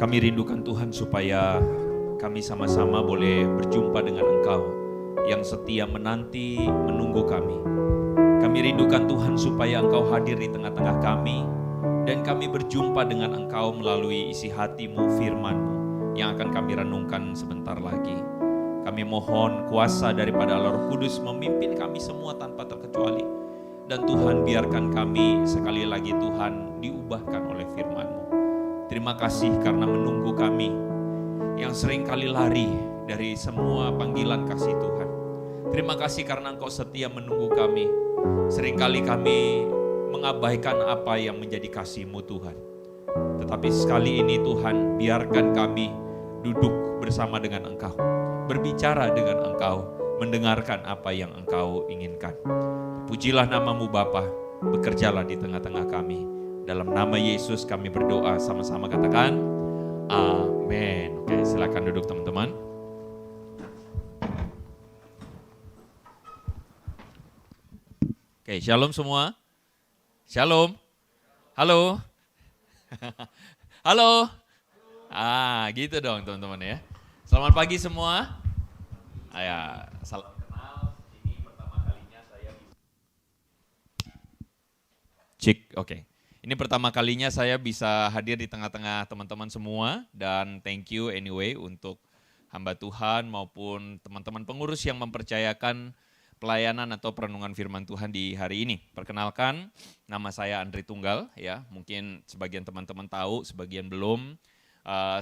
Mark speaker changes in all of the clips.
Speaker 1: Kami rindukan Tuhan supaya kami sama-sama boleh berjumpa dengan Engkau yang setia menanti, menunggu kami. Kami rindukan Tuhan supaya Engkau hadir di tengah-tengah kami dan kami berjumpa dengan Engkau melalui isi hati-Mu, firman-Mu yang akan kami renungkan sebentar lagi. Kami mohon kuasa daripada Allah Roh Kudus memimpin kami semua tanpa terkecuali. Dan Tuhan biarkan kami sekali lagi Tuhan diubahkan oleh firman-Mu. Terima kasih karena menunggu kami yang sering kali lari dari semua panggilan kasih Tuhan. Terima kasih karena Engkau setia menunggu kami. Seringkali kami mengabaikan apa yang menjadi kasih-Mu Tuhan. Tetapi sekali ini Tuhan, biarkan kami duduk bersama dengan Engkau, berbicara dengan Engkau, mendengarkan apa yang Engkau inginkan. Pujilah nama-Mu Bapa, bekerjalah di tengah-tengah kami. Dalam nama Yesus kami berdoa, sama-sama katakan amin. Oke, silakan duduk teman-teman. Oke, shalom semua. Shalom. Halo. Halo. Gitu dong teman-teman ya. Selamat pagi semua. Salam kenal. Ini pertama kalinya saya Cik, oke. Ini pertama kalinya saya bisa hadir di tengah-tengah teman-teman semua dan thank you anyway untuk hamba Tuhan maupun teman-teman pengurus yang mempercayakan pelayanan atau perenungan firman Tuhan di hari ini. Perkenalkan, nama saya Andri Tunggal ya. Mungkin sebagian teman-teman tahu, sebagian belum.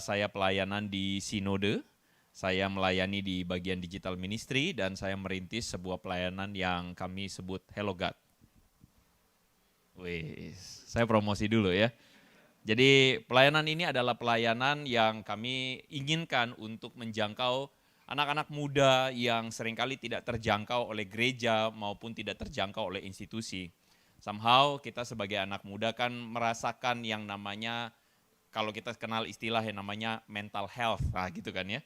Speaker 1: Saya pelayanan di Sinode. Saya melayani di bagian digital ministry dan saya merintis sebuah pelayanan yang kami sebut Hello God. Saya promosi dulu ya. Jadi pelayanan ini adalah pelayanan yang kami inginkan untuk menjangkau anak-anak muda yang seringkali tidak terjangkau oleh gereja maupun tidak terjangkau oleh institusi. Somehow kita sebagai anak muda kan merasakan yang namanya, kalau kita kenal istilah yang namanya mental health, gitu kan ya.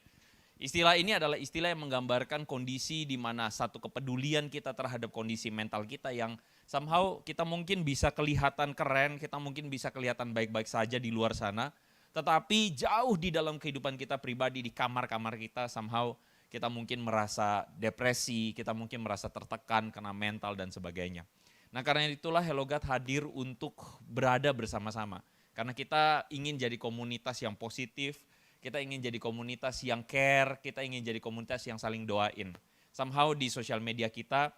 Speaker 1: Istilah ini adalah istilah yang menggambarkan kondisi di mana satu kepedulian kita terhadap kondisi mental kita yang somehow kita mungkin bisa kelihatan keren, kita mungkin bisa kelihatan baik-baik saja di luar sana, tetapi jauh di dalam kehidupan kita pribadi, di kamar-kamar kita, somehow kita mungkin merasa depresi, kita mungkin merasa tertekan karena mental dan sebagainya. Nah karena itulah Hello God hadir untuk berada bersama-sama. Karena kita ingin jadi komunitas yang positif, kita ingin jadi komunitas yang care, kita ingin jadi komunitas yang saling doain. Somehow di sosial media kita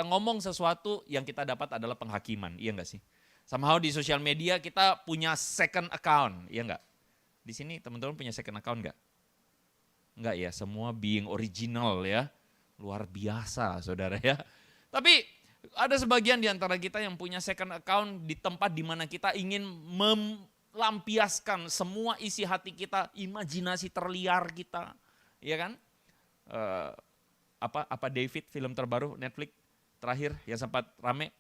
Speaker 1: ngomong sesuatu yang kita dapat adalah penghakiman, iya enggak sih? Somehow di sosial media kita punya second account, iya enggak? Di sini teman-teman punya second account enggak? Enggak ya, semua being original ya. Luar biasa saudara ya. Tapi ada sebagian di antara kita yang punya second account di tempat di mana kita ingin melampiaskan semua isi hati kita, imajinasi terliar kita. Iya kan? Apa David film terbaru Netflix terakhir yang sempat rame?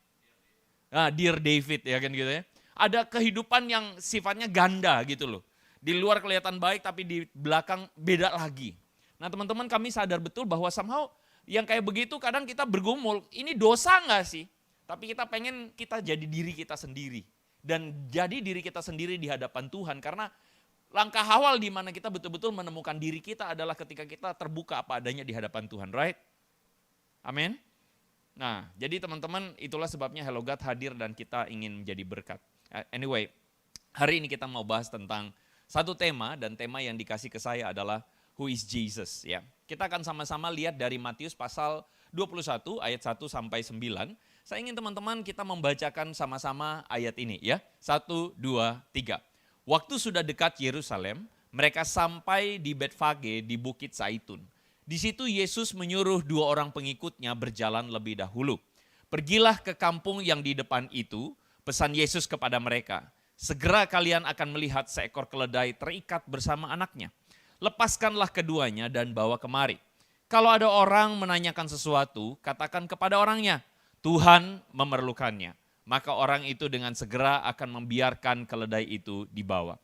Speaker 1: Dear David ya kan gitu ya. Ada kehidupan yang sifatnya ganda gitu loh. Di luar kelihatan baik tapi di belakang beda lagi. Nah teman-teman kami sadar betul bahwa somehow yang kayak begitu kadang kita bergumul, ini dosa gak sih? Tapi kita pengen kita jadi diri kita sendiri. Dan jadi diri kita sendiri di hadapan Tuhan karena langkah awal di mana kita betul-betul menemukan diri kita adalah ketika kita terbuka apa adanya di hadapan Tuhan, right? Amin. Nah, jadi teman-teman itulah sebabnya Hello God hadir dan kita ingin menjadi berkat. Anyway, hari ini kita mau bahas tentang satu tema dan tema yang dikasih ke saya adalah Who is Jesus ya. Kita akan sama-sama lihat dari Matius pasal 21 ayat 1 sampai 9. Saya ingin teman-teman kita membacakan sama-sama ayat ini ya. 1, 2, 3. Waktu sudah dekat Yerusalem, mereka sampai di Betfage di Bukit Zaitun. Di situ Yesus menyuruh 2 orang pengikutnya berjalan lebih dahulu. Pergilah ke kampung yang di depan itu, pesan Yesus kepada mereka. Segera kalian akan melihat seekor keledai terikat bersama anaknya. Lepaskanlah keduanya dan bawa kemari. Kalau ada orang menanyakan sesuatu, katakan kepada orangnya, Tuhan memerlukannya. Maka orang itu dengan segera akan membiarkan keledai itu dibawa.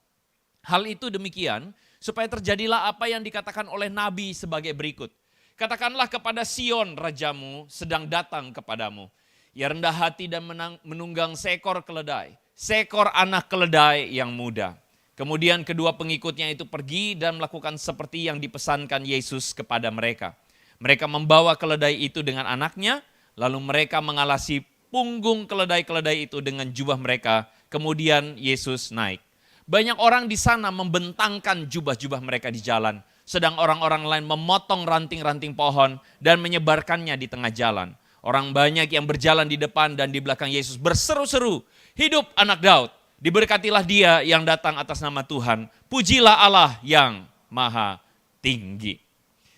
Speaker 1: Hal itu demikian supaya terjadilah apa yang dikatakan oleh Nabi sebagai berikut. Katakanlah kepada Sion, rajamu sedang datang kepadamu. Ia rendah hati dan menunggang seekor keledai, seekor anak keledai yang muda. Kemudian kedua pengikutnya itu pergi dan melakukan seperti yang dipesankan Yesus kepada mereka. Mereka membawa keledai itu dengan anaknya, lalu mereka mengalasi punggung keledai-keledai itu dengan jubah mereka. Kemudian Yesus naik. Banyak orang di sana membentangkan jubah-jubah mereka di jalan, sedang orang-orang lain memotong ranting-ranting pohon dan menyebarkannya di tengah jalan. Orang banyak yang berjalan di depan dan di belakang Yesus berseru-seru, "Hidup anak Daud, diberkatilah dia yang datang atas nama Tuhan, pujilah Allah yang maha tinggi."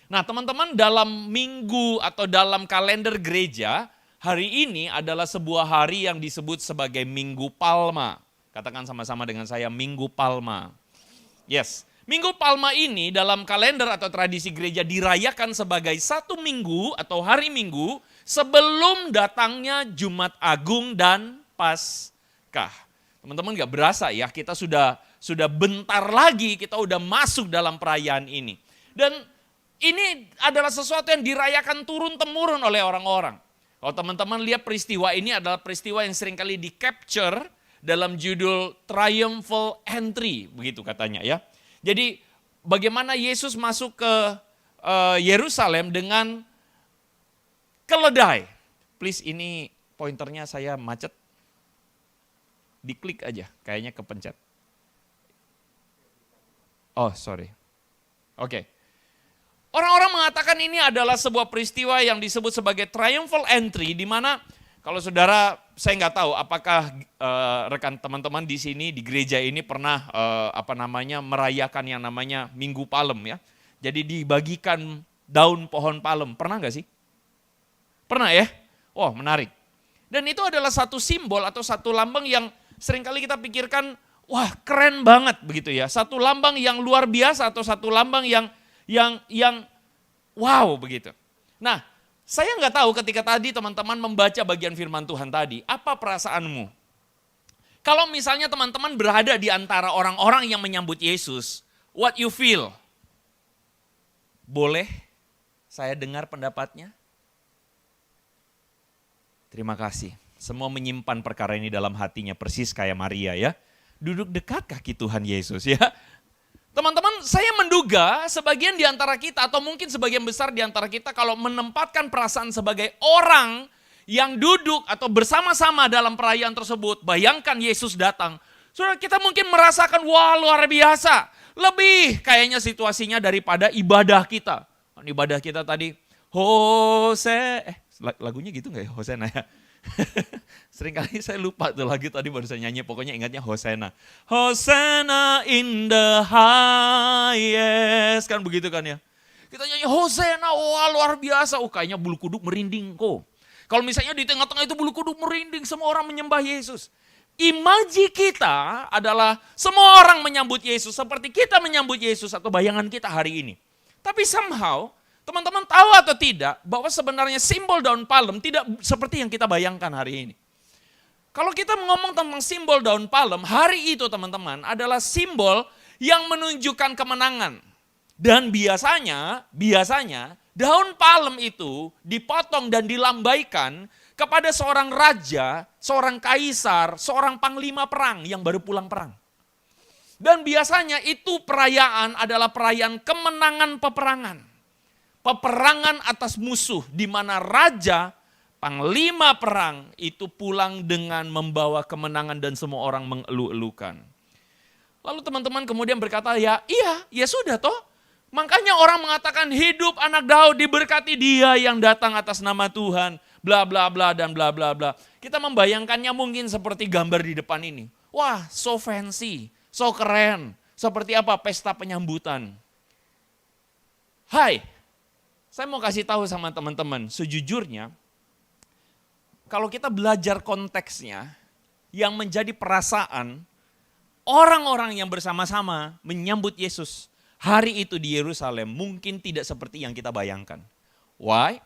Speaker 1: Nah teman-teman, dalam minggu atau dalam kalender gereja, hari ini adalah sebuah hari yang disebut sebagai Minggu Palma. Katakan sama-sama dengan saya, Minggu Palma. Yes, Minggu Palma ini dalam kalender atau tradisi gereja dirayakan sebagai satu minggu atau hari Minggu sebelum datangnya Jumat Agung dan Paskah. Teman-teman gak berasa ya, kita sudah bentar lagi kita udah masuk dalam perayaan ini. Dan ini adalah sesuatu yang dirayakan turun-temurun oleh orang-orang. Kalau teman-teman lihat peristiwa ini adalah peristiwa yang seringkali di-capture dalam judul Triumphal Entry, begitu katanya ya. Jadi bagaimana Yesus masuk ke Yerusalem dengan keledai. Please ini pointernya saya macet. Diklik aja, kayaknya kepencet. Oh sorry. Oke. Orang-orang mengatakan ini adalah sebuah peristiwa yang disebut sebagai Triumphal Entry, di mana kalau saudara, saya nggak tahu apakah rekan teman-teman di sini di gereja ini pernah merayakan yang namanya Minggu Palem ya. Jadi dibagikan daun pohon palem, pernah nggak sih? Pernah ya? Oh menarik. Dan itu adalah satu simbol atau satu lambang yang seringkali kita pikirkan, wah keren banget begitu ya. Satu lambang yang luar biasa atau satu lambang yang wow begitu. Nah, saya nggak tahu ketika tadi teman-teman membaca bagian firman Tuhan tadi, apa perasaanmu? Kalau misalnya teman-teman berada di antara orang-orang yang menyambut Yesus, what you feel? Boleh saya dengar pendapatnya? Terima kasih. Semua menyimpan perkara ini dalam hatinya persis kayak Maria ya. Duduk dekat kaki Tuhan Yesus ya. Teman-teman, saya menduga sebagian di antara kita atau mungkin sebagian besar di antara kita kalau menempatkan perasaan sebagai orang yang duduk atau bersama-sama dalam perayaan tersebut, bayangkan Yesus datang. Saudara, kita mungkin merasakan wah luar biasa. Lebih kayaknya situasinya daripada ibadah kita. Ibadah kita tadi, lagunya gitu nggak ya, Hosena ya? Seringkali saya lupa tuh lagu tadi baru saya nyanyi, pokoknya ingatnya Hosena. Hosena in the highest, kan begitu kan ya. Kita nyanyi Hosena, wah luar biasa, kayaknya bulu kuduk merinding kok. Kalau misalnya di tengah-tengah itu bulu kuduk merinding, semua orang menyembah Yesus. Imaji kita adalah semua orang menyambut Yesus seperti kita menyambut Yesus atau bayangan kita hari ini. Tapi somehow, teman-teman tahu atau tidak bahwa sebenarnya simbol daun palem tidak seperti yang kita bayangkan hari ini. Kalau kita ngomong tentang simbol daun palem, hari itu teman-teman adalah simbol yang menunjukkan kemenangan. Dan biasanya daun palem itu dipotong dan dilambaikan kepada seorang raja, seorang kaisar, seorang panglima perang yang baru pulang perang. Dan biasanya itu perayaan adalah perayaan kemenangan peperangan. Peperangan atas musuh di mana raja, panglima perang itu pulang dengan membawa kemenangan dan semua orang mengeluh-elukan. Lalu teman-teman kemudian berkata, ya sudah toh. Makanya orang mengatakan hidup anak Daud, diberkati dia yang datang atas nama Tuhan, bla bla bla dan bla bla bla. Kita membayangkannya mungkin seperti gambar di depan ini. Wah, so fancy, so keren. Seperti apa pesta penyambutan. Hai, saya mau kasih tahu sama teman-teman, sejujurnya kalau kita belajar konteksnya, yang menjadi perasaan orang-orang yang bersama-sama menyambut Yesus hari itu di Yerusalem mungkin tidak seperti yang kita bayangkan. Why?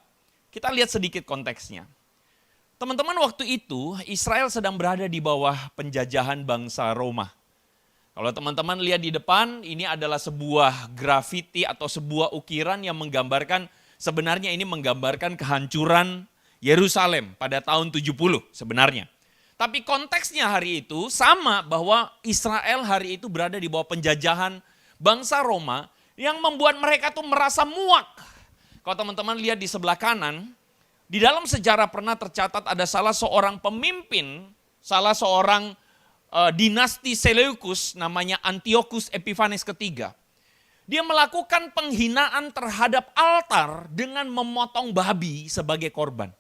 Speaker 1: Kita lihat sedikit konteksnya. Teman-teman, waktu itu Israel sedang berada di bawah penjajahan bangsa Roma. Kalau teman-teman lihat di depan, ini adalah sebuah grafiti atau sebuah ukiran yang menggambarkan, sebenarnya ini menggambarkan kehancuran Yerusalem pada tahun 70 sebenarnya. Tapi konteksnya hari itu sama bahwa Israel hari itu berada di bawah penjajahan bangsa Roma yang membuat mereka tuh merasa muak. Kalau teman-teman lihat di sebelah kanan, di dalam sejarah pernah tercatat ada salah seorang pemimpin, salah seorang dinasti Seleukus namanya Antiochus Epiphanes ketiga. Dia melakukan penghinaan terhadap altar dengan memotong babi sebagai korban.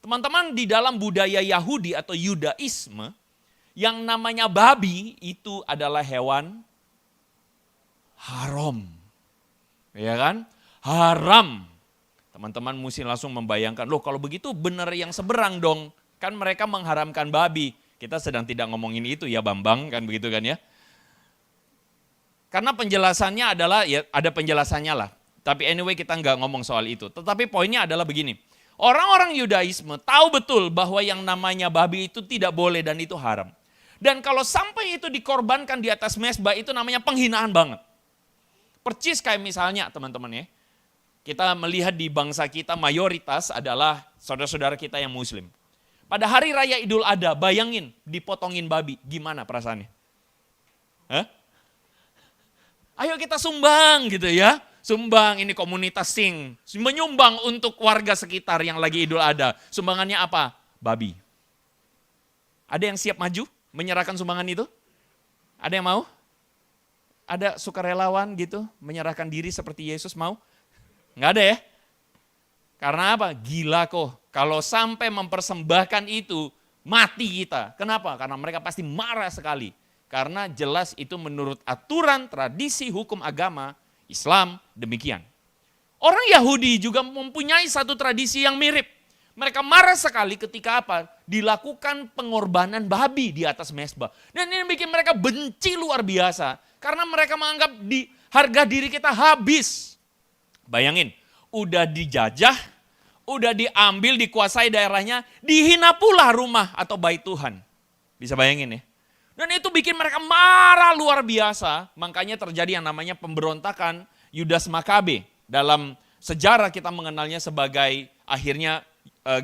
Speaker 1: Teman-teman, di dalam budaya Yahudi atau Yudaisme, yang namanya babi itu adalah hewan haram. Ya kan? Haram. Teman-teman mesti langsung membayangkan, loh kalau begitu benar yang seberang dong. Kan mereka mengharamkan babi. Kita sedang tidak ngomongin itu ya Bambang, kan begitu kan ya. Karena penjelasannya adalah, ya ada penjelasannya lah. Tapi anyway kita nggak ngomong soal itu. Tetapi poinnya adalah begini. Orang-orang Yudaisme tahu betul bahwa yang namanya babi itu tidak boleh dan itu haram. Dan kalau sampai itu dikorbankan di atas mezbah itu namanya penghinaan banget. Percis kayak misalnya teman-teman ya. Kita melihat di bangsa kita mayoritas adalah saudara-saudara kita yang muslim. Pada hari raya Idul Adha bayangin dipotongin babi. Gimana perasaannya? Hah? Ayo kita sumbang gitu ya. Sumbang ini komunitas sing. Menyumbang untuk warga sekitar yang lagi Idul Adha. Sumbangannya apa? Babi. Ada yang siap maju menyerahkan sumbangan itu? Ada yang mau? Ada sukarelawan gitu menyerahkan diri seperti Yesus mau? Nggak ada ya? Karena apa? Gila kok. Kalau sampai mempersembahkan itu mati kita. Kenapa? Karena mereka pasti marah sekali. Karena jelas itu menurut aturan, tradisi, hukum agama, Islam demikian. Orang Yahudi juga mempunyai satu tradisi yang mirip. Mereka marah sekali ketika apa? Dilakukan pengorbanan babi di atas mezbah. Dan ini bikin mereka benci luar biasa. Karena mereka menganggap harga diri kita habis. Bayangin, udah dijajah, udah diambil, dikuasai daerahnya, dihina pula rumah atau bait Tuhan. Bisa bayangin ya? Dan itu bikin mereka marah luar biasa. Makanya terjadi yang namanya pemberontakan Yudas Makabe. Dalam sejarah kita mengenalnya sebagai akhirnya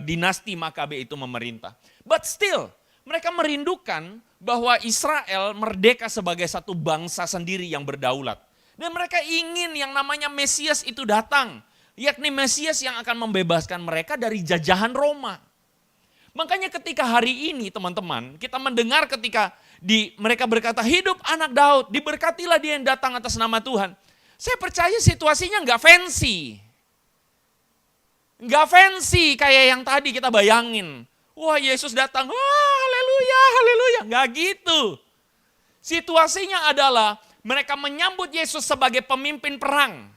Speaker 1: dinasti Makabe itu memerintah. But still, mereka merindukan bahwa Israel merdeka sebagai satu bangsa sendiri yang berdaulat. Dan mereka ingin yang namanya Mesias itu datang. Yakni Mesias yang akan membebaskan mereka dari jajahan Roma. Makanya ketika hari ini teman-teman, kita mendengar ketika mereka berkata, hidup anak Daud, diberkatilah dia yang datang atas nama Tuhan. Saya percaya situasinya nggak fancy. Nggak fancy kayak yang tadi kita bayangin. Wah Yesus datang, wah haleluya, haleluya. Nggak gitu. Situasinya adalah mereka menyambut Yesus sebagai pemimpin perang.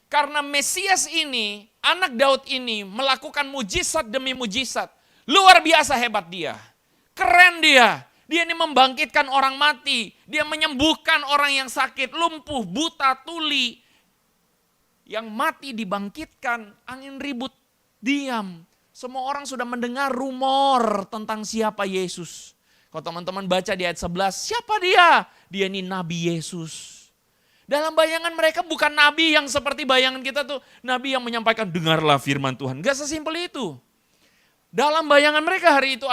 Speaker 1: Karena Mesias ini, anak Daud ini melakukan mujizat demi mujizat. Luar biasa hebat dia. Keren dia. Dia ini membangkitkan orang mati. Dia menyembuhkan orang yang sakit, lumpuh, buta, tuli. Yang mati dibangkitkan, angin ribut, diam. Semua orang sudah mendengar rumor tentang siapa Yesus. Kalau teman-teman baca di ayat 11, siapa dia? Dia ini Nabi Yesus. Dalam bayangan mereka bukan nabi yang seperti bayangan kita tuh. Nabi yang menyampaikan dengarlah firman Tuhan. Gak sesimpel itu. Dalam bayangan mereka hari itu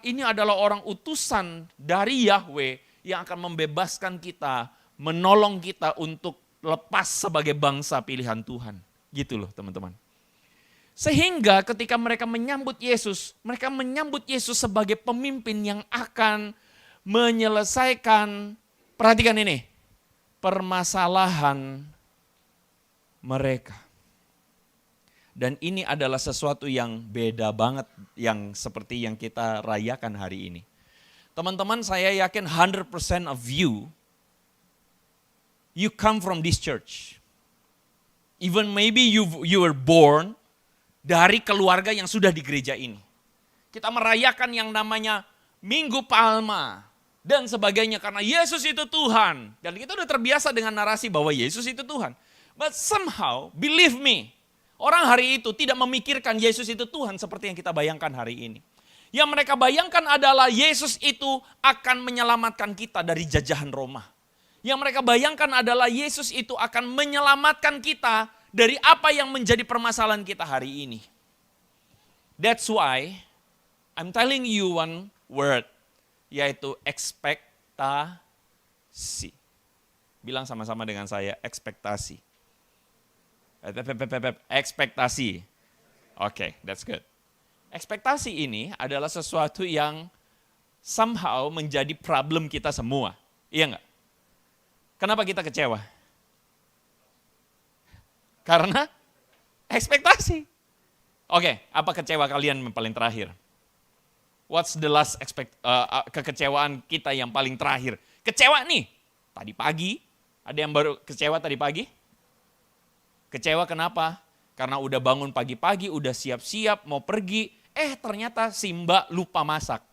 Speaker 1: ini adalah orang utusan dari Yahweh yang akan membebaskan kita, menolong kita untuk lepas sebagai bangsa pilihan Tuhan. Gitu loh teman-teman. Sehingga ketika mereka menyambut Yesus, mereka menyambut Yesus sebagai pemimpin yang akan menyelesaikan, perhatikan ini, permasalahan mereka. Dan ini adalah sesuatu yang beda banget yang seperti yang kita rayakan hari ini. Teman-teman, saya yakin 100% of you come from this church. Even maybe you were born dari keluarga yang sudah di gereja ini. Kita merayakan yang namanya Minggu Palma dan sebagainya karena Yesus itu Tuhan. Dan kita udah terbiasa dengan narasi bahwa Yesus itu Tuhan. But somehow, believe me, orang hari itu tidak memikirkan Yesus itu Tuhan seperti yang kita bayangkan hari ini. Yang mereka bayangkan adalah Yesus itu akan menyelamatkan kita dari jajahan Roma. Yang mereka bayangkan adalah Yesus itu akan menyelamatkan kita dari apa yang menjadi permasalahan kita hari ini. That's why I'm telling you one word, yaitu ekspektasi. Bilang sama-sama dengan saya, ekspektasi. Ekspektasi. Oke, that's good. Ekspektasi ini adalah sesuatu yang somehow menjadi problem kita semua. Iya nggak? Kenapa kita kecewa? Karena ekspektasi. Oke, apa kecewa kalian yang paling terakhir? What's the last kekecewaan kita yang paling terakhir? Kecewa nih, tadi pagi. Ada yang baru kecewa tadi pagi? Kecewa kenapa? Karena udah bangun pagi-pagi, udah siap-siap mau pergi. Ternyata si Mbak lupa masak.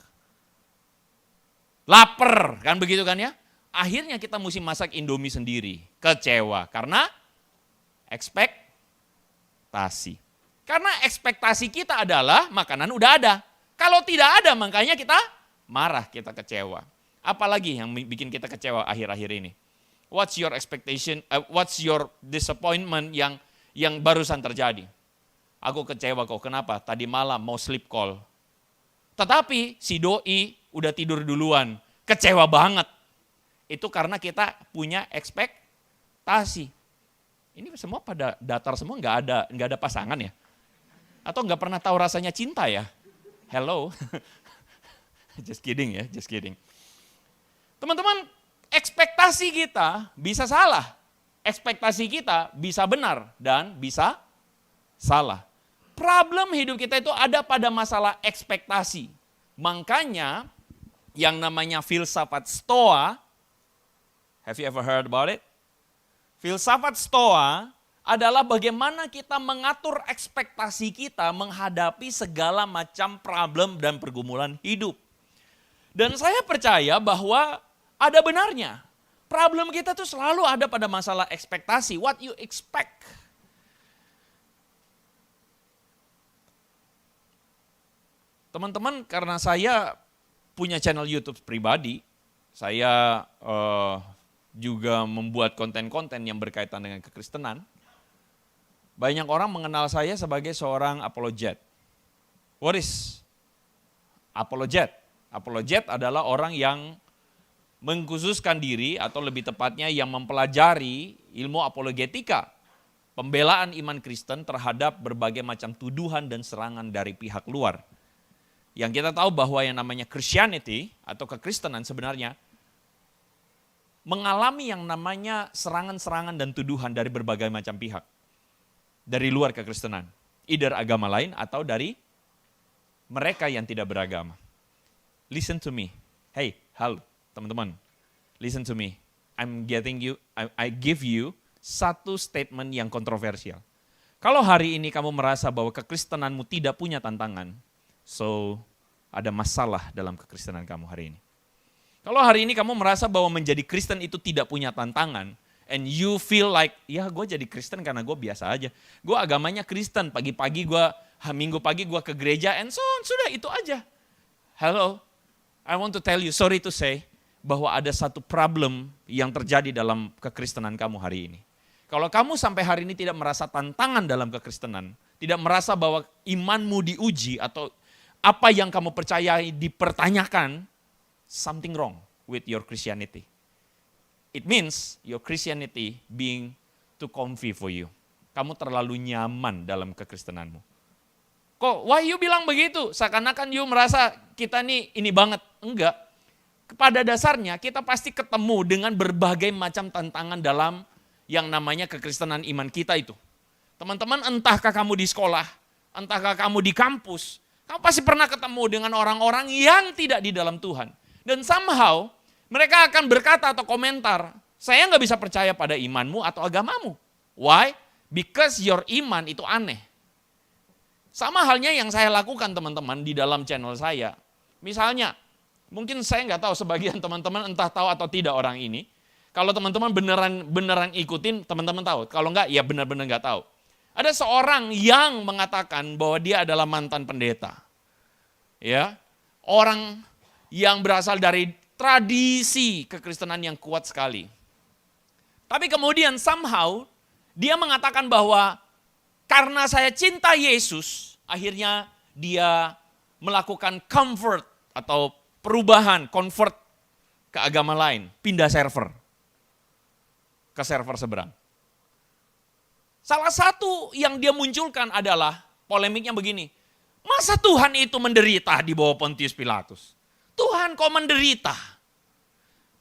Speaker 1: Laper, kan begitu kan ya? Akhirnya kita mesti masak Indomie sendiri. Kecewa, karena ekspektasi. Karena ekspektasi kita adalah makanan udah ada. Kalau tidak ada, makanya kita marah, kita kecewa. Apalagi yang bikin kita kecewa akhir-akhir ini? What's your expectation, what's your disappointment yang barusan terjadi? Aku kecewa kok, kenapa? Tadi malam mau sleep call. Tetapi si doi udah tidur duluan, kecewa banget. Itu karena kita punya ekspektasi. Ini semua pada datar semua, nggak ada pasangan ya? Atau nggak pernah tahu rasanya cinta ya? Hello, just kidding ya, just kidding. Teman-teman, ekspektasi kita bisa salah, ekspektasi kita bisa benar dan bisa salah. Problem hidup kita itu ada pada masalah ekspektasi. Makanya yang namanya filsafat Stoa, have you ever heard about it? Filsafat Stoa adalah bagaimana kita mengatur ekspektasi kita menghadapi segala macam problem dan pergumulan hidup. Dan saya percaya bahwa ada benarnya. Problem kita tuh selalu ada pada masalah ekspektasi. What you expect. Teman-teman, karena saya punya channel YouTube pribadi, saya juga membuat konten-konten yang berkaitan dengan kekristenan. Banyak orang mengenal saya sebagai seorang apologet. What is apologet? Apologet adalah orang yang mengkhususkan diri atau lebih tepatnya yang mempelajari ilmu apologetika. Pembelaan iman Kristen terhadap berbagai macam tuduhan dan serangan dari pihak luar. Yang kita tahu bahwa yang namanya Christianity atau kekristenan sebenarnya mengalami yang namanya serangan-serangan dan tuduhan dari berbagai macam pihak. Dari luar kekristenan. Either agama lain atau dari mereka yang tidak beragama. Listen to me. Hey, halo teman-teman. Listen to me. I give you satu statement yang kontroversial. Kalau hari ini kamu merasa bahwa kekristenanmu tidak punya tantangan, so ada masalah dalam kekristenan kamu hari ini. Kalau hari ini kamu merasa bahwa menjadi Kristen itu tidak punya tantangan, and you feel like, ya gue jadi Kristen karena gue biasa aja. Gue agamanya Kristen, pagi-pagi minggu pagi gue ke gereja, and so on, sudah itu aja. Hello, I want to tell you, sorry to say, bahwa ada satu problem yang terjadi dalam kekristenan kamu hari ini. Kalau kamu sampai hari ini tidak merasa tantangan dalam kekristenan, tidak merasa bahwa imanmu diuji atau apa yang kamu percayai dipertanyakan, something wrong with your Christianity. It means your Christianity being too comfy for you. Kamu terlalu nyaman dalam kekristenanmu. Kok, why you bilang begitu? Seakan-akan you merasa kita ini banget. Enggak. Pada dasarnya kita pasti ketemu dengan berbagai macam tantangan dalam yang namanya kekristenan iman kita itu. Teman-teman, entahkah kamu di sekolah, entahkah kamu di kampus, kamu pasti pernah ketemu dengan orang-orang yang tidak di dalam Tuhan. Dan somehow mereka akan berkata atau komentar, saya nggak bisa percaya pada imanmu atau agamamu. Why? Because your iman itu aneh. Sama halnya yang saya lakukan teman-teman di dalam channel saya. Misalnya, mungkin saya nggak tahu sebagian teman-teman entah tahu atau tidak orang ini. Kalau teman-teman beneran ikutin, teman-teman tahu. Kalau nggak, ya benar-benar nggak tahu. Ada seorang yang mengatakan bahwa dia adalah mantan pendeta. Ya, orang yang berasal dari tradisi kekristenan yang kuat sekali. Tapi kemudian somehow dia mengatakan bahwa karena saya cinta Yesus, akhirnya dia melakukan convert atau perubahan, convert ke agama lain, pindah server ke server seberang. Salah satu yang dia munculkan adalah polemiknya begini. Masa Tuhan itu menderita di bawah Pontius Pilatus? Tuhan kok menderita?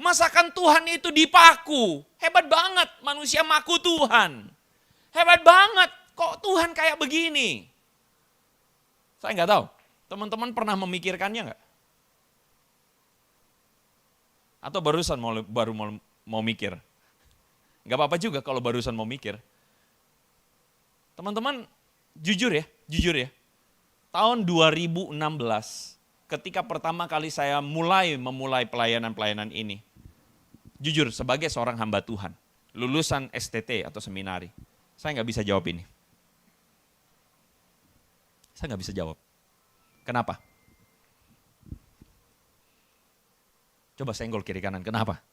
Speaker 1: Masakan Tuhan itu dipaku? Hebat banget manusia maku Tuhan. Hebat banget kok Tuhan kayak begini? Saya nggak tahu. Teman-teman pernah memikirkannya nggak? Atau barusan baru mau mikir? Nggak apa-apa juga kalau barusan mau mikir. Teman-teman, jujur ya. Tahun 2016, ketika pertama kali saya memulai pelayanan-pelayanan ini. Jujur, sebagai seorang hamba Tuhan, lulusan STT atau seminari, saya nggak bisa jawab ini. Saya nggak bisa jawab. Kenapa? Coba senggol kiri kanan, kenapa?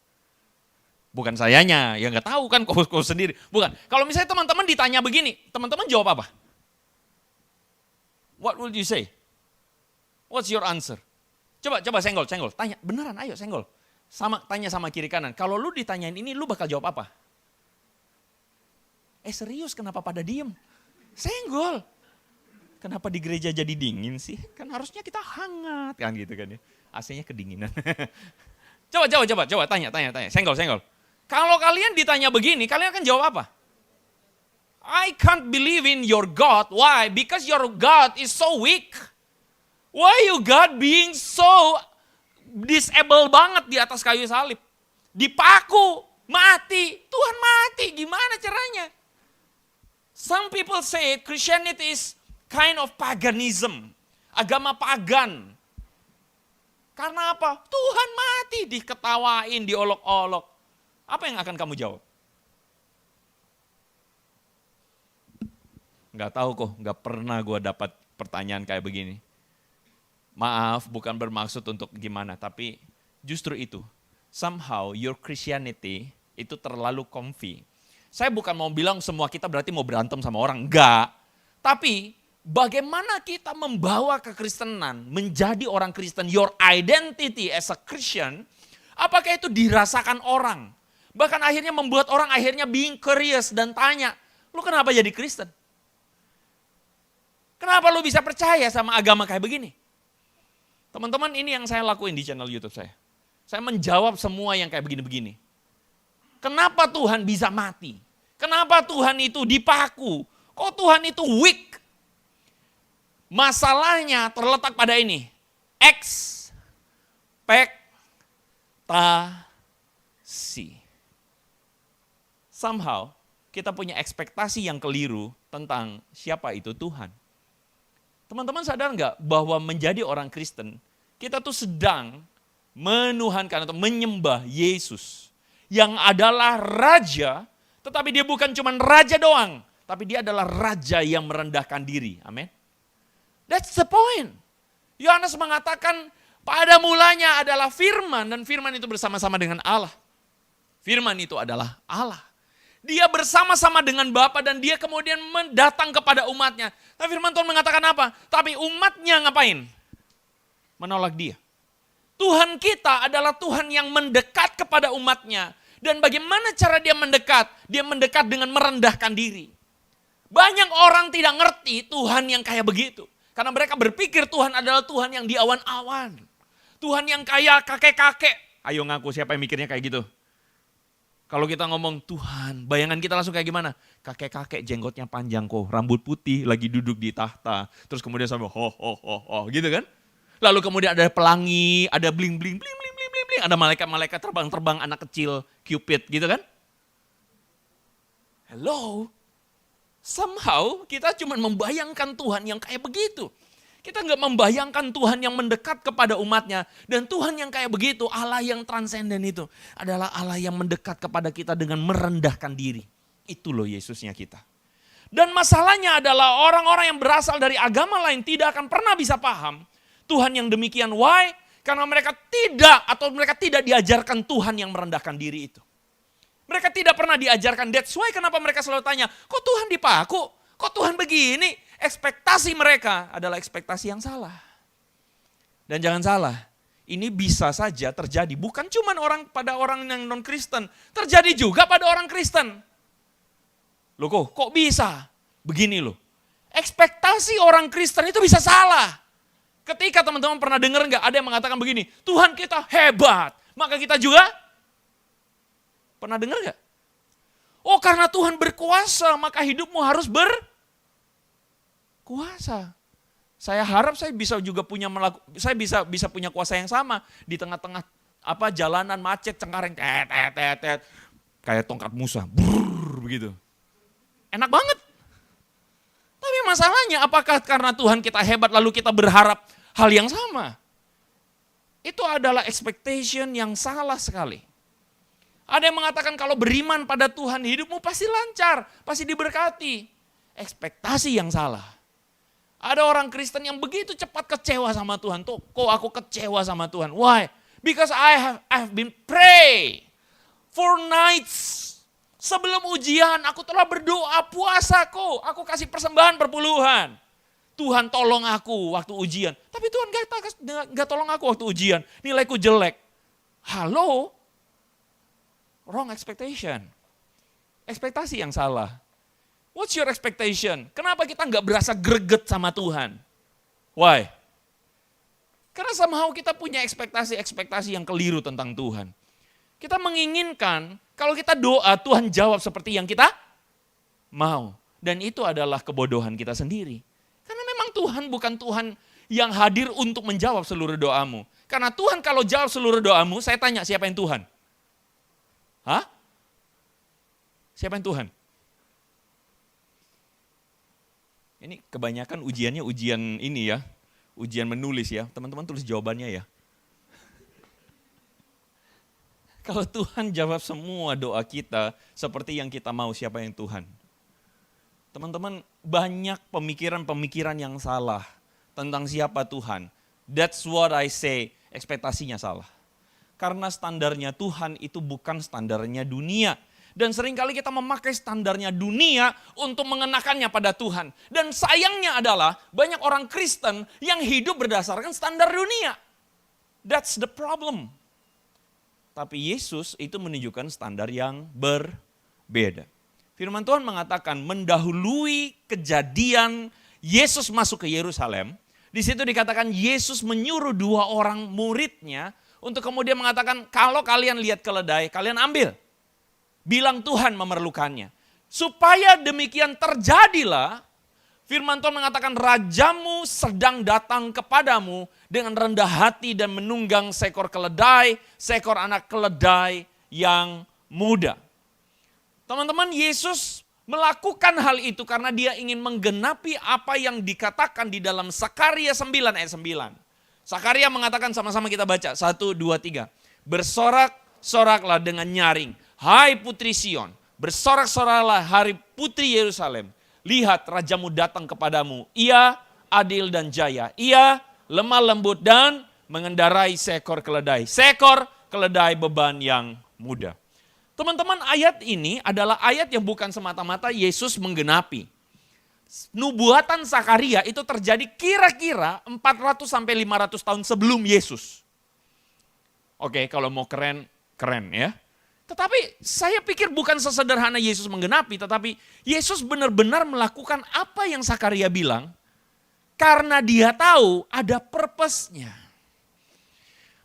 Speaker 1: Bukan sayanya, ya nggak tahu kan kau sendiri. Bukan. Kalau misalnya teman-teman ditanya begini, teman-teman jawab apa? What would you say? What's your answer? Coba senggol. Tanya, beneran ayo senggol. Tanya sama kiri kanan. Kalau lu ditanyain ini, lu bakal jawab apa? Serius kenapa pada diem? Senggol. Kenapa di gereja jadi dingin sih? Kan harusnya kita hangat kan gitu kan ya. AC-nya kedinginan. Coba tanya. Senggol. Kalau kalian ditanya begini, kalian akan jawab apa? I can't believe in your God. Why? Because your God is so weak. Why you God being so disabled banget di atas kayu salib? Dipaku, mati. Tuhan mati, gimana caranya? Some people say Christianity is kind of paganism. Agama pagan. Karena apa? Tuhan mati, diketawain, diolok-olok. Apa yang akan kamu jawab? Nggak tahu kok, nggak pernah gue dapat pertanyaan kayak begini. Maaf, bukan bermaksud untuk gimana, tapi justru itu. Somehow your Christianity itu terlalu comfy. Saya bukan mau bilang semua kita berarti mau berantem sama orang, enggak. Tapi bagaimana kita membawa kekristenan menjadi orang Kristen, your identity as a Christian, apakah itu dirasakan orang? Bahkan akhirnya membuat orang akhirnya being curious dan tanya, lu kenapa jadi Kristen? Kenapa lu bisa percaya sama agama kayak begini? Teman-teman, ini yang saya lakuin di channel YouTube saya. Saya menjawab semua yang kayak begini-begini. Kenapa Tuhan bisa mati? Kenapa Tuhan itu dipaku? Kok Tuhan itu weak? Masalahnya terletak pada ini. Ekspektasi. Somehow kita punya ekspektasi yang keliru tentang siapa itu Tuhan. Teman-teman sadar nggak bahwa menjadi orang Kristen, kita tuh sedang menuhankan atau menyembah Yesus. Yang adalah Raja, tetapi dia bukan cuma Raja doang. Tapi dia adalah Raja yang merendahkan diri. Amin. That's the point. Yohanes mengatakan pada mulanya adalah firman dan firman itu bersama-sama dengan Allah. Firman itu adalah Allah. Dia bersama-sama dengan Bapa dan dia kemudian datang kepada umatnya. Tapi firman Tuhan mengatakan apa? Tapi umatnya ngapain? Menolak dia. Tuhan kita adalah Tuhan yang mendekat kepada umatnya. Dan bagaimana cara dia mendekat? Dia mendekat dengan merendahkan diri. Banyak orang tidak ngerti Tuhan yang kayak begitu. Karena mereka berpikir Tuhan adalah Tuhan yang di awan-awan. Tuhan yang kayak kakek-kakek. Ayo ngaku siapa yang mikirnya kayak gitu. Kalau kita ngomong Tuhan, bayangan kita langsung kayak gimana? Kakek-kakek jenggotnya panjang kok, rambut putih lagi duduk di tahta. Terus kemudian sambil gitu kan. Lalu kemudian ada pelangi, ada bling, ada malaikat-malaikat terbang-terbang anak kecil, Cupid gitu kan. Hello? Somehow kita cuma membayangkan Tuhan yang kayak begitu. Kita nggak membayangkan Tuhan yang mendekat kepada umatnya. Dan Tuhan yang kayak begitu, Allah yang transenden itu adalah Allah yang mendekat kepada kita dengan merendahkan diri. Itu loh Yesusnya kita. Dan masalahnya adalah orang-orang yang berasal dari agama lain tidak akan pernah bisa paham Tuhan yang demikian. Why? Karena mereka tidak diajarkan Tuhan yang merendahkan diri itu. Mereka tidak pernah diajarkan. That's why kenapa mereka selalu tanya, kok Tuhan dipaku? Kok Tuhan begini? Ekspektasi mereka adalah ekspektasi yang salah. Dan jangan salah, ini bisa saja terjadi bukan cuma pada orang yang non-Kristen, terjadi juga pada orang Kristen. Loh kok bisa? Begini loh, ekspektasi orang Kristen itu bisa salah. Ketika teman-teman pernah dengar nggak ada yang mengatakan begini, Tuhan kita hebat, maka kita juga pernah dengar nggak? Oh karena Tuhan berkuasa, maka hidupmu harus berkuasa. Saya harap saya bisa juga saya bisa punya kuasa yang sama di tengah-tengah jalanan macet, cengkareng, kayak tongkat Musa, begitu. Enak banget. Tapi masalahnya apakah karena Tuhan kita hebat lalu kita berharap hal yang sama? Itu adalah expectation yang salah sekali. Ada yang mengatakan kalau beriman pada Tuhan hidupmu pasti lancar, pasti diberkati. Ekspektasi yang salah. Ada orang Kristen yang begitu cepat kecewa sama Tuhan. Kok aku kecewa sama Tuhan? Why? Because I've been pray for nights. Sebelum ujian aku telah berdoa puasa kok. Aku kasih persembahan berpuluhan. Tuhan tolong aku waktu ujian. Tapi Tuhan gak tolong aku waktu ujian. Nilaiku jelek. Halo? Wrong expectation. Ekspektasi yang salah. What's your expectation? Kenapa kita nggak berasa greget sama Tuhan? Why? Karena somehow kita punya ekspektasi yang keliru tentang Tuhan. Kita menginginkan kalau kita doa Tuhan jawab seperti yang kita mau. Dan itu adalah kebodohan kita sendiri. Karena memang Tuhan bukan Tuhan yang hadir untuk menjawab seluruh doamu. Karena Tuhan kalau jawab seluruh doamu, saya tanya siapa yang Tuhan? Hah? Siapa yang Tuhan? Ini kebanyakan ujiannya ujian ini ya, ujian menulis ya. Teman-teman tulis jawabannya ya. Kalau Tuhan jawab semua doa kita seperti yang kita mau, siapa yang Tuhan? Teman-teman, banyak pemikiran-pemikiran yang salah tentang siapa Tuhan. That's what I say, ekspektasinya salah. Karena standarnya Tuhan itu bukan standarnya dunia. Dan seringkali kita memakai standarnya dunia untuk mengenakannya pada Tuhan. Dan sayangnya adalah banyak orang Kristen yang hidup berdasarkan standar dunia. That's the problem. Tapi Yesus itu menunjukkan standar yang berbeda. Firman Tuhan mengatakan mendahului kejadian Yesus masuk ke Yerusalem. Di situ dikatakan Yesus menyuruh 2 orang muridnya untuk kemudian mengatakan kalau kalian lihat keledai, kalian ambil. Bilang Tuhan memerlukannya. Supaya demikian terjadilah, firman Tuhan mengatakan rajamu sedang datang kepadamu dengan rendah hati dan menunggang seekor keledai, seekor anak keledai yang muda. Teman-teman, Yesus melakukan hal itu karena dia ingin menggenapi apa yang dikatakan di dalam Sakaria 9 ayat 9. Sakaria mengatakan sama-sama kita baca, 1, 2, 3. Bersorak-soraklah dengan nyaring. Hai putri Sion, bersorak-soraklah hari putri Yerusalem. Lihat rajamu datang kepadamu, ia adil dan jaya. Ia lemah lembut dan mengendarai seekor keledai. Seekor keledai beban yang muda. Teman-teman, ayat ini adalah ayat yang bukan semata-mata Yesus menggenapi. Nubuatan Sakaria itu terjadi kira-kira 400 sampai 500 tahun sebelum Yesus. Oke, kalau mau keren ya. Tetapi saya pikir bukan sesederhana Yesus menggenapi, tetapi Yesus benar-benar melakukan apa yang Sakaria bilang karena dia tahu ada purpose-nya.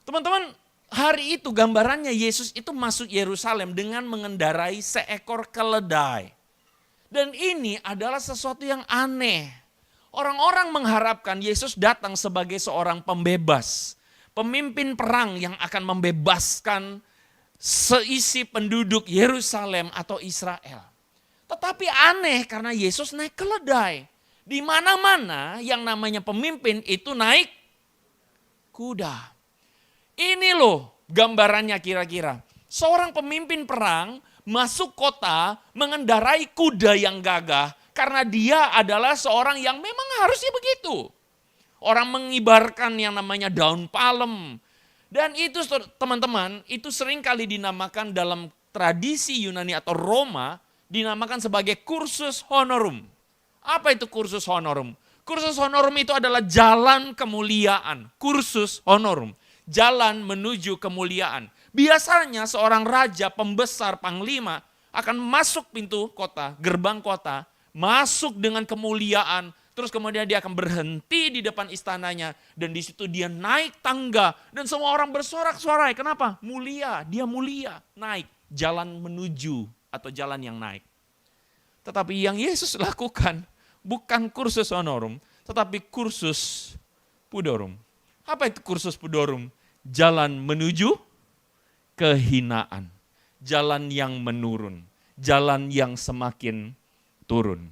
Speaker 1: Teman-teman, hari itu gambarannya Yesus itu masuk Yerusalem dengan mengendarai seekor keledai. Dan ini adalah sesuatu yang aneh. Orang-orang mengharapkan Yesus datang sebagai seorang pembebas, pemimpin perang yang akan membebaskan seisi penduduk Yerusalem atau Israel. Tetapi aneh karena Yesus naik keledai. Di mana-mana yang namanya pemimpin itu naik kuda. Ini loh gambarannya kira-kira. Seorang pemimpin perang masuk kota mengendarai kuda yang gagah karena dia adalah seorang yang memang harusnya begitu. Orang mengibarkan yang namanya daun palem. Dan itu teman-teman, itu seringkali dinamakan dalam tradisi Yunani atau Roma, dinamakan sebagai kursus honorum. Apa itu kursus honorum? Kursus honorum itu adalah jalan kemuliaan. Kursus honorum, jalan menuju kemuliaan. Biasanya seorang raja, pembesar, panglima akan masuk pintu kota, gerbang kota, masuk dengan kemuliaan, terus kemudian dia akan berhenti di depan istananya, dan di situ dia naik tangga, dan semua orang bersorak-sorai. Kenapa? Mulia, dia mulia, naik, jalan menuju atau jalan yang naik. Tetapi yang Yesus lakukan bukan kursus honorum, tetapi kursus pudorum. Apa itu kursus pudorum? Jalan menuju kehinaan. Jalan yang menurun. Jalan yang semakin turun.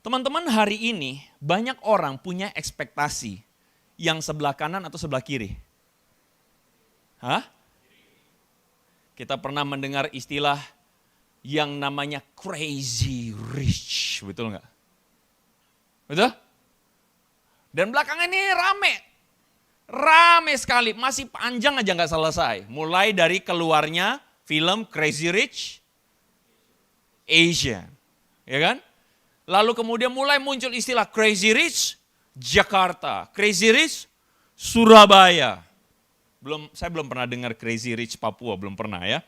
Speaker 1: Teman-teman, hari ini banyak orang punya ekspektasi yang sebelah kanan atau sebelah kiri. Hah? Kita pernah mendengar istilah yang namanya crazy rich, betul nggak? Betul? Dan belakangan ini rame sekali, masih panjang aja nggak selesai. Mulai dari keluarnya film Crazy Rich Asian, ya kan? Lalu kemudian mulai muncul istilah Crazy Rich Jakarta, Crazy Rich Surabaya. Saya belum pernah dengar Crazy Rich Papua, belum pernah ya.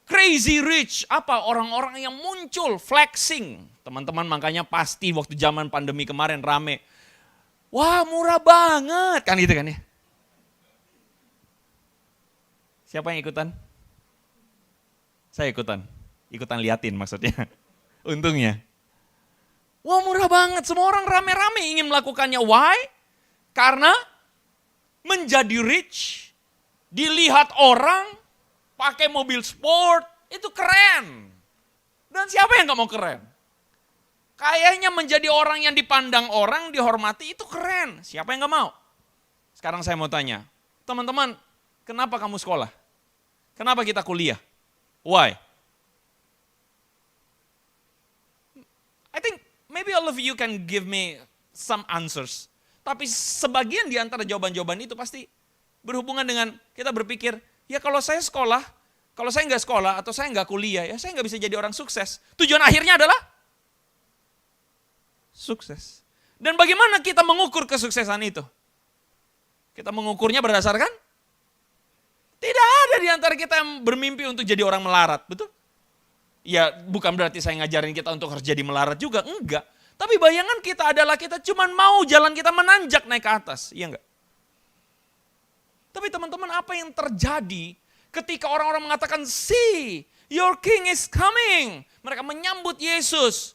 Speaker 1: Crazy Rich, apa? Orang-orang yang muncul, flexing. Teman-teman makanya pasti waktu zaman pandemi kemarin rame. Wah, murah banget, kan gitu kan ya. Siapa yang ikutan? Saya ikutan liatin maksudnya. Untungnya. Wah, murah banget, semua orang rame-rame ingin melakukannya. Why? Karena menjadi rich, dilihat orang, pakai mobil sport, itu keren. Dan siapa yang gak mau keren? Kayaknya menjadi orang yang dipandang orang, dihormati, itu keren. Siapa yang gak mau? Sekarang saya mau tanya, teman-teman, kenapa kamu sekolah? Kenapa kita kuliah? Why? I think maybe all of you can give me some answers. Tapi sebagian di antara jawaban-jawaban itu pasti berhubungan dengan kita berpikir, ya kalau saya sekolah, kalau saya nggak sekolah atau saya nggak kuliah, ya saya nggak bisa jadi orang sukses. Tujuan akhirnya adalah sukses. Dan bagaimana kita mengukur kesuksesan itu? Kita mengukurnya berdasarkan? Tidak ada di antara kita yang bermimpi untuk jadi orang melarat, betul? Ya bukan berarti saya ngajarin kita untuk harus jadi melarat juga, enggak. Tapi bayangan kita adalah kita cuma mau jalan kita menanjak naik ke atas, iya enggak? Tapi teman-teman, apa yang terjadi ketika orang-orang mengatakan, see, your king is coming. Mereka menyambut Yesus.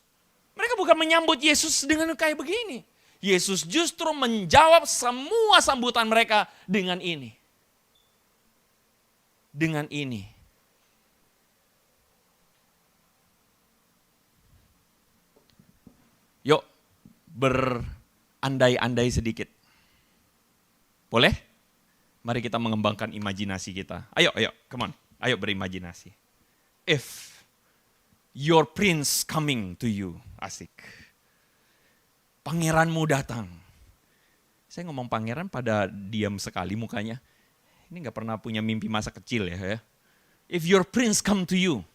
Speaker 1: Mereka bukan menyambut Yesus dengan kayak begini. Yesus justru menjawab semua sambutan mereka dengan ini. Dengan ini. Yuk, berandai-andai sedikit. Boleh? Mari kita mengembangkan imajinasi kita. Ayo, come on. Ayo berimajinasi. If your prince coming to you, asik. Pangeranmu datang. Saya ngomong pangeran pada diam sekali mukanya. Ini gak pernah punya mimpi masa kecil ya. If your prince come to you,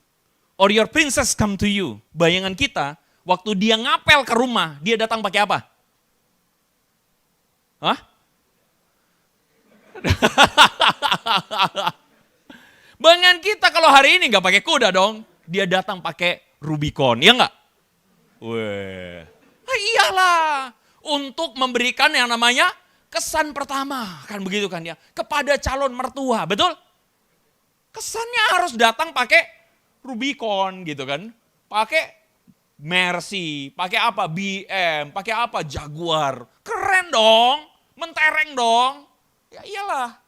Speaker 1: or your princess come to you. Bayangan kita, waktu dia ngapel ke rumah, dia datang pakai apa? Hah? Bayangan kita kalau hari ini gak pakai kuda dong. Dia datang pakai Rubicon, ya enggak? Weh. Iyalah, untuk memberikan yang namanya kesan pertama, kan begitu kan ya, kepada calon mertua, betul? Kesannya harus datang pakai Rubicon gitu kan, pakai Mercy, pakai apa? BM, pakai apa? Jaguar, keren dong, mentereng dong, ya iyalah.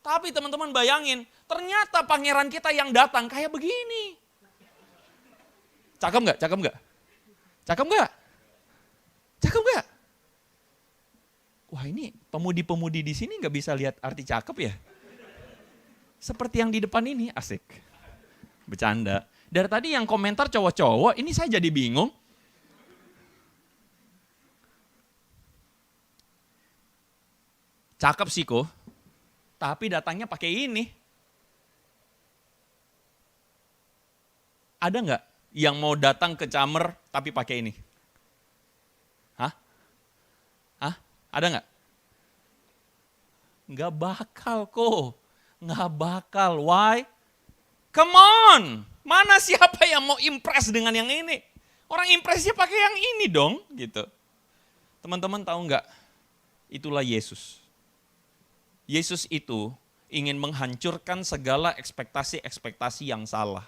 Speaker 1: Tapi teman-teman bayangin, ternyata pangeran kita yang datang kayak begini. Cakep nggak? Cakep nggak? Cakep nggak? Cakep nggak? Wah ini pemudi-pemudi di sini nggak bisa lihat arti cakep ya? Seperti yang di depan ini, asik. Bercanda. Dari tadi yang komentar cowok-cowok, ini saya jadi bingung. Cakep sih kok, tapi datangnya pakai ini. Ada nggak yang mau datang ke Camer tapi pakai ini? Hah? Hah? Ada nggak? Nggak bakal kok. Nggak bakal. Why? Come on. Mana siapa yang mau impress dengan yang ini? Orang impressnya pakai yang ini dong. Gitu. Teman-teman tahu nggak? Itulah Yesus. Yesus itu ingin menghancurkan segala ekspektasi-ekspektasi yang salah.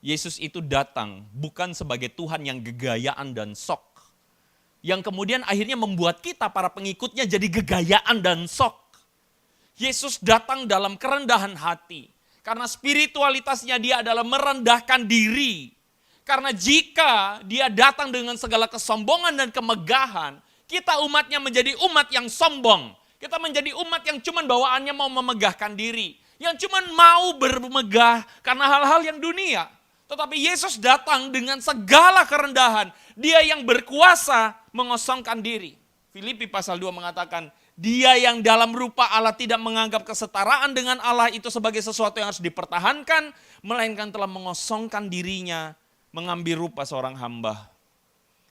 Speaker 1: Yesus itu datang bukan sebagai Tuhan yang gegayaan dan sok. Yang kemudian akhirnya membuat kita para pengikutnya jadi gegayaan dan sok. Yesus datang dalam kerendahan hati. Karena spiritualitasnya dia adalah merendahkan diri. Karena jika dia datang dengan segala kesombongan dan kemegahan, kita umatnya menjadi umat yang sombong. Kita menjadi umat yang cuman bawaannya mau memegahkan diri. Yang cuman mau bermegah karena hal-hal yang dunia. Tetapi Yesus datang dengan segala kerendahan. Dia yang berkuasa mengosongkan diri. Filipi pasal 2 mengatakan, dia yang dalam rupa Allah tidak menganggap kesetaraan dengan Allah itu sebagai sesuatu yang harus dipertahankan, melainkan telah mengosongkan dirinya, mengambil rupa seorang hamba.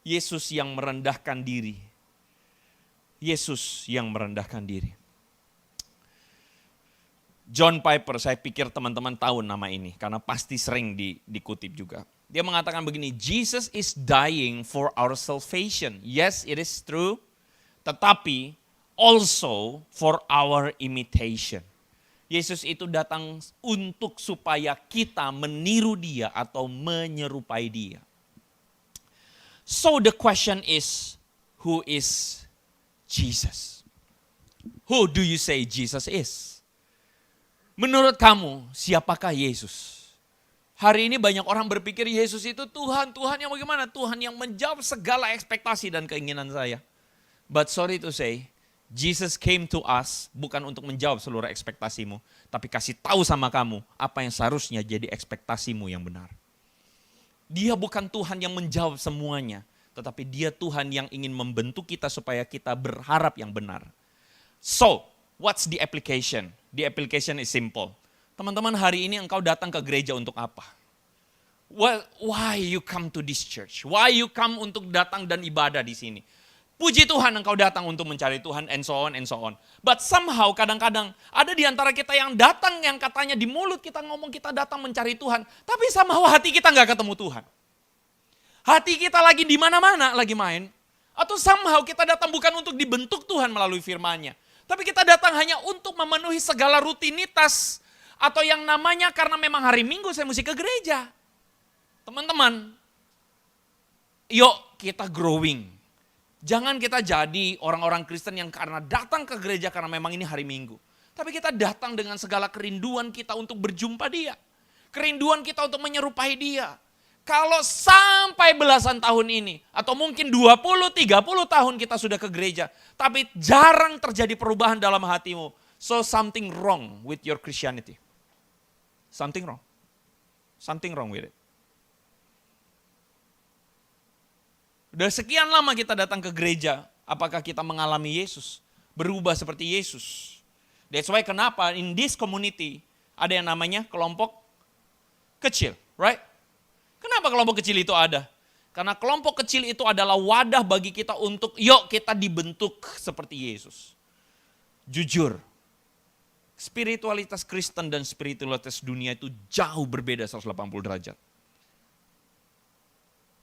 Speaker 1: Yesus yang merendahkan diri. Yesus yang merendahkan diri. John Piper, saya pikir teman-teman tahu nama ini, karena pasti sering dikutip juga. Dia mengatakan begini, Jesus is dying for our salvation. Yes, it is true. Tetapi also for our imitation. Yesus itu datang untuk supaya kita meniru dia atau menyerupai dia. So the question is, who is Jesus? Who do you say Jesus is? Menurut kamu, siapakah Yesus? Hari ini banyak orang berpikir Yesus itu Tuhan. Tuhan yang bagaimana? Tuhan yang menjawab segala ekspektasi dan keinginan saya. But sorry to say, Jesus came to us bukan untuk menjawab seluruh ekspektasimu. Tapi kasih tahu sama kamu apa yang seharusnya jadi ekspektasimu yang benar. Dia bukan Tuhan yang menjawab semuanya. Tetapi dia Tuhan yang ingin membentuk kita supaya kita berharap yang benar. So, what's the application? The application is simple. Teman-teman, hari ini engkau datang ke gereja untuk apa? Well, why you come to this church? Why you come untuk datang dan ibadah di sini? Puji Tuhan engkau datang untuk mencari Tuhan and so on and so on. But somehow kadang-kadang ada di antara kita yang datang yang katanya di mulut kita ngomong kita datang mencari Tuhan. Tapi somehow hati kita nggak ketemu Tuhan. Hati kita lagi di mana-mana lagi main. Atau somehow kita datang bukan untuk dibentuk Tuhan melalui firman-Nya. Tapi kita datang hanya untuk memenuhi segala rutinitas. Atau yang namanya karena memang hari Minggu saya mesti ke gereja. Teman-teman, yuk kita growing. Jangan kita jadi orang-orang Kristen yang karena datang ke gereja karena memang ini hari Minggu. Tapi kita datang dengan segala kerinduan kita untuk berjumpa dia. Kerinduan kita untuk menyerupai dia. Kalau sampai belasan tahun ini, atau mungkin 20-30 tahun kita sudah ke gereja, tapi jarang terjadi perubahan dalam hatimu. So something wrong with your Christianity. Something wrong. Something wrong with it. Udah sekian lama kita datang ke gereja, apakah kita mengalami Yesus? Berubah seperti Yesus. That's why kenapa in this community ada yang namanya kelompok kecil, right? Kenapa kelompok kecil itu ada? Karena kelompok kecil itu adalah wadah bagi kita untuk yuk kita dibentuk seperti Yesus. Jujur, spiritualitas Kristen dan spiritualitas dunia itu jauh berbeda 180 derajat.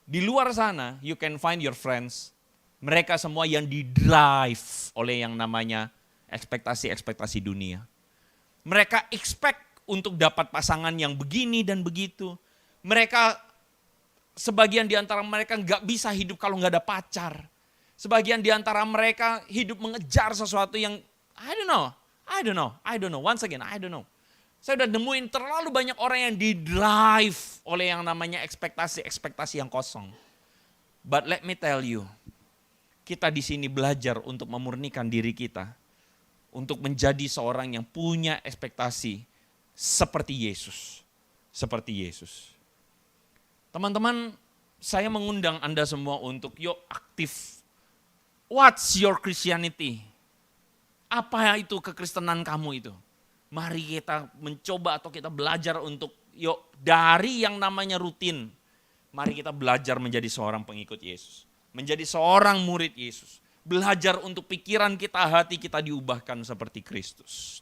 Speaker 1: Di luar sana, you can find your friends. Mereka semua yang didrive oleh yang namanya ekspektasi-ekspektasi dunia. Mereka expect untuk dapat pasangan yang begini dan begitu. Sebagian di antara mereka nggak bisa hidup kalau nggak ada pacar. Sebagian di antara mereka hidup mengejar sesuatu yang, I don't know. Once again, I don't know. Saya udah nemuin terlalu banyak orang yang didrive oleh yang namanya ekspektasi-ekspektasi yang kosong. But let me tell you, kita di sini belajar untuk memurnikan diri kita. Untuk menjadi seorang yang punya ekspektasi seperti Yesus. Seperti Yesus. Teman-teman, saya mengundang Anda semua untuk yuk aktif. What's your Christianity? Apa itu kekristenan kamu itu? Mari kita mencoba atau kita belajar untuk yuk dari yang namanya rutin. Mari kita belajar menjadi seorang pengikut Yesus. Menjadi seorang murid Yesus. belajar untuk pikiran kita, hati kita diubahkan seperti Kristus.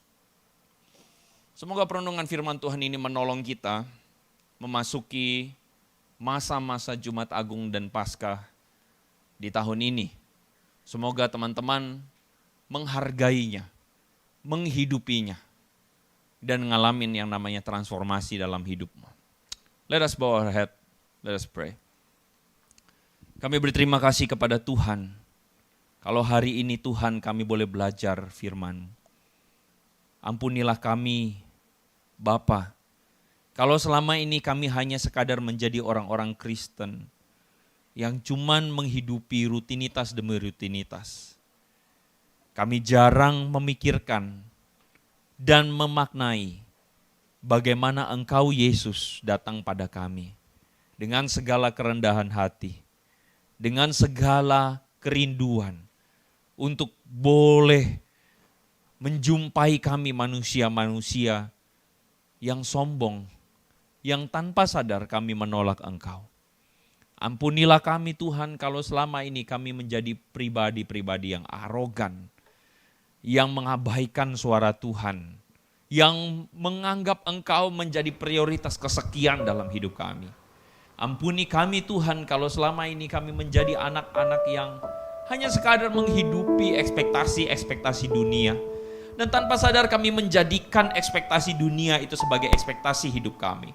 Speaker 1: Semoga perenungan firman Tuhan ini menolong kita memasuki masa-masa Jumat Agung dan Paskah di tahun ini. Semoga teman-teman menghargainya, menghidupinya, dan ngalamin yang namanya transformasi dalam hidupmu. Let us bow our head, let us pray. Kami berterima kasih kepada Tuhan, kalau hari ini Tuhan kami boleh belajar firman. Ampunilah kami, Bapa, kalau selama ini kami hanya sekadar menjadi orang-orang Kristen yang cuman menghidupi rutinitas demi rutinitas. Kami jarang memikirkan dan memaknai bagaimana Engkau Yesus datang pada kami dengan segala kerendahan hati, dengan segala kerinduan untuk boleh menjumpai kami manusia-manusia yang sombong, yang tanpa sadar kami menolak Engkau. Ampunilah kami Tuhan kalau selama ini kami menjadi pribadi-pribadi yang arogan, yang mengabaikan suara Tuhan, yang menganggap Engkau menjadi prioritas kesekian dalam hidup kami. Ampuni kami Tuhan kalau selama ini kami menjadi anak-anak yang hanya sekadar menghidupi ekspektasi-ekspektasi dunia. Dan tanpa sadar kami menjadikan ekspektasi dunia itu sebagai ekspektasi hidup kami.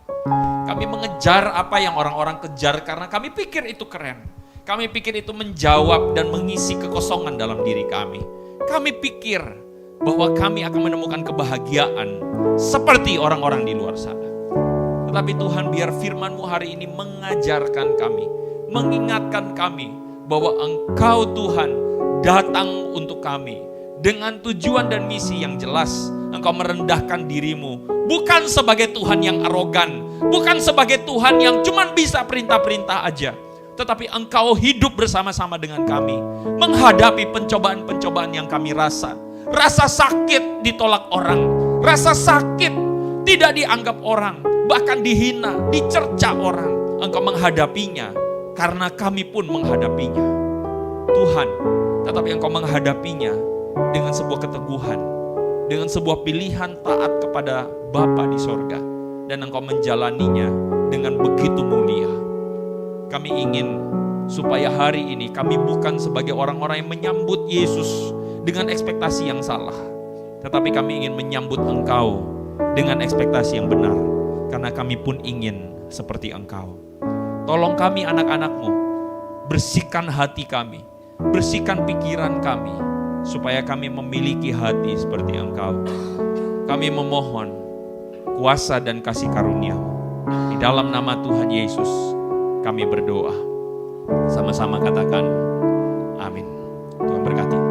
Speaker 1: Kami mengejar apa yang orang-orang kejar karena kami pikir itu keren. Kami pikir itu menjawab dan mengisi kekosongan dalam diri kami. Kami pikir bahwa kami akan menemukan kebahagiaan seperti orang-orang di luar sana. Tetapi Tuhan, biar firman-Mu hari ini mengajarkan kami, mengingatkan kami bahwa Engkau Tuhan datang untuk kami dengan tujuan dan misi yang jelas. Engkau merendahkan dirimu, bukan sebagai Tuhan yang arogan, bukan sebagai Tuhan yang cuma bisa perintah-perintah aja, tetapi Engkau hidup bersama-sama dengan kami, menghadapi pencobaan-pencobaan yang kami rasa sakit ditolak orang, rasa sakit tidak dianggap orang, bahkan dihina, dicerca orang. Engkau menghadapinya karena kami pun menghadapinya. Tuhan, tetapi Engkau menghadapinya dengan sebuah keteguhan, dengan sebuah pilihan taat kepada Bapa di sorga, dan Engkau menjalaninya dengan begitu mulia. Kami ingin supaya hari ini kami bukan sebagai orang-orang yang menyambut Yesus dengan ekspektasi yang salah, tetapi kami ingin menyambut Engkau dengan ekspektasi yang benar, karena kami pun ingin seperti Engkau. Tolong kami anak-anak-Mu, bersihkan hati kami, bersihkan pikiran kami, supaya kami memiliki hati seperti Engkau. Kami memohon kuasa dan kasih karunia-Mu. Di dalam nama Tuhan Yesus kami berdoa. Sama-sama katakan amin. Tuhan berkati.